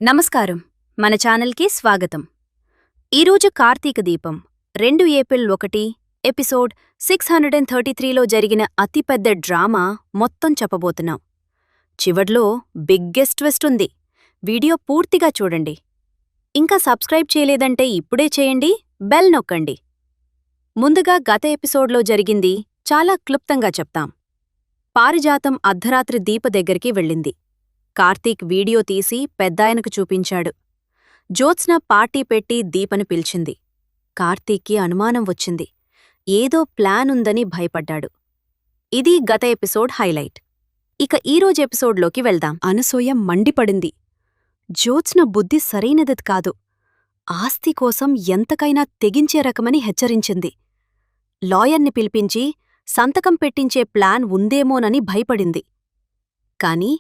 నమస్కారం, మన ఛానల్కి స్వాగతం. ఈరోజు కార్తీక దీపం 2 ఏప్రిల్ 1 ఎపిసోడ్ 633లో జరిగిన అతిపెద్ద డ్రామా మొత్తం చెప్పబోతున్నాం. చివర్లో బిగ్గెస్ట్ ట్విస్ట్ ఉంది. వీడియో పూర్తిగా చూడండి. ఇంకా సబ్స్క్రైబ్ చేయలేదంటే ఇప్పుడే చేయండి, బెల్ నొక్కండి. ముందుగా గత ఎపిసోడ్లో జరిగింది చాలా క్లుప్తంగా చెప్తాం. పారిజాతం అర్ధరాత్రి దీప దగ్గరికి వెళ్ళింది. కార్తీక్ వీడియో తీసి పెద్దాయనకు చూపించాడు. జ్యోత్స్న పార్టీ పెట్టి దీపను పిలిచింది. కార్తీక్కి అనుమానం వచ్చింది. ఏదో ప్లాన్ ఉందని భయపడ్డాడు. ఇది గత ఎపిసోడ్ హైలైట్. ఇక ఈరోజు ఎపిసోడ్లోకి వెళ్దాం. అనసూయ మండిపడింది. జ్యోత్స్న బుద్ధి సరైనది కాదు. ఆస్తి కోసం ఎంతకైనా తెగించే రకమని హెచ్చరించింది. లాయర్ని పిలిపించి సంతకం పెట్టించే ప్లాన్ ఉందేమోనని భయపడింది. కాని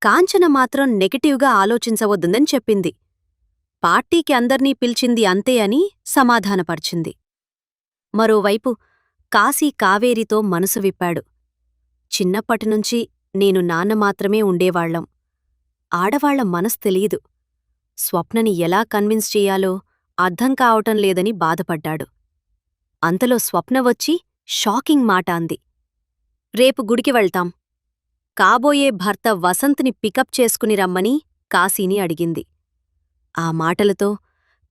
కాంచన మాత్రం నెగటివ్గా ఆలోచించవద్దని చెప్పింది. పార్టీకి అందర్నీ పిలిచింది అంతే అని సమాధానపర్చింది. మరోవైపు కాశీ కావేరితో మనసు విప్పాడు. చిన్నప్పటినుంచి నేను నాన్న మాత్రమే ఉండేవాళ్లం. ఆడవాళ్ల మనసు తెలీదు. స్వప్నని ఎలా కన్విన్స్ చెయ్యాలో అర్థం కావటం లేదని బాధపడ్డాడు. అంతలో స్వప్న వచ్చి షాకింగ్ మాట అంది. రేపు గుడికి వెళ్తాం. కాబోయే భర్త వసంత్ని పికప్ చేసుకుని రమ్మని కాశీని అడిగింది. ఆ మాటలతో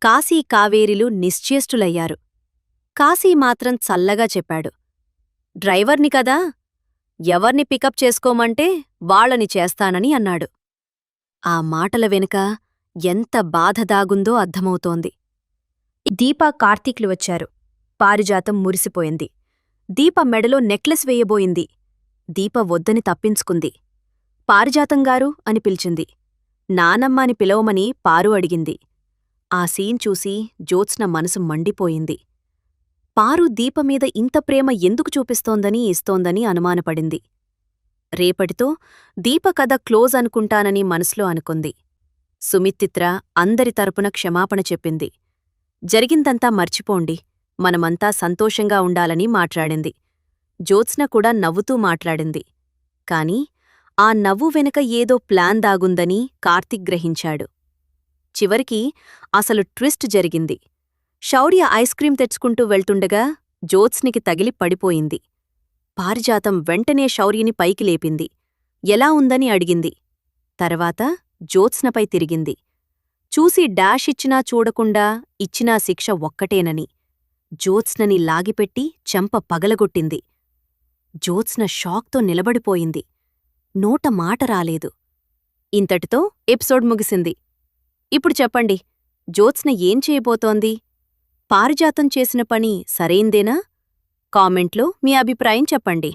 కాశీ కావేరిలు నిశ్చేష్టులయ్యారు. కాశీ మాత్రం చల్లగా చెప్పాడు. డ్రైవర్ని కదా, ఎవర్ని పికప్ చేసుకోమంటే వాళ్ళని చేస్తానని అన్నాడు. ఆ మాటల వెనుక ఎంత బాధ దాగుందో అర్థమవుతోంది. దీప కార్తీక్లు వచ్చారు. పారిజాతం మురిసిపోయింది. దీప మెడలో నెక్లెస్ వేయబోయింది. దీప వద్దని తప్పించుకుంది. పారిజాతంగారు అని పిలిచింది. నానమ్మ అని పిలవమని పారు అడిగింది. ఆ సీన్ చూసి జ్యోత్స్న మనసు మండిపోయింది. పారు దీపమీద ఇంత ప్రేమ ఎందుకు చూపిస్తోందని ఇస్తోందని అనుమానపడింది. రేపటితో దీప కథ క్లోజ్ అనుకుంటానని మనసులో అనుకుంది. సుమిత్తిత్ర అందరి తరపున క్షమాపణ చెప్పింది. జరిగిందంతా మర్చిపోండి, మనమంతా సంతోషంగా ఉండాలని మాట్లాడింది. జ్యోత్స్న కూడా నవ్వుతూ మాట్లాడింది. కాని ఆ నవ్వు వెనుక ఏదో ప్లాన్ దాగుందని కార్తీక్ గ్రహించాడు. చివరికి అసలు ట్విస్ట్ జరిగింది. శౌర్య ఐస్ క్రీం తెచ్చుకుంటూ వెళ్తుండగా జ్యోత్స్నికి తగిలి పడిపోయింది. పారిజాతం వెంటనే శౌర్యని పైకి లేపింది. ఎలా ఉందని అడిగింది. తర్వాత జ్యోత్స్నపై తిరిగింది. చూసి డాష్ ఇచ్చినా చూడకుండా ఇచ్చినా శిక్ష ఒక్కటేనని జ్యోత్స్నని లాగిపెట్టి చెంప పగలగొట్టింది. జ్యోత్స్న షాక్తో నిలబడిపోయింది. నోట మాట రాలేదు. ఇంతటితో ఎపిసోడ్ ముగిసింది. ఇప్పుడు చెప్పండి, జ్యోత్స్న ఏం చేయబోతోంది? పారిజాతం చేసిన పని సరైందేనా? కామెంట్లో మీ అభిప్రాయం చెప్పండి.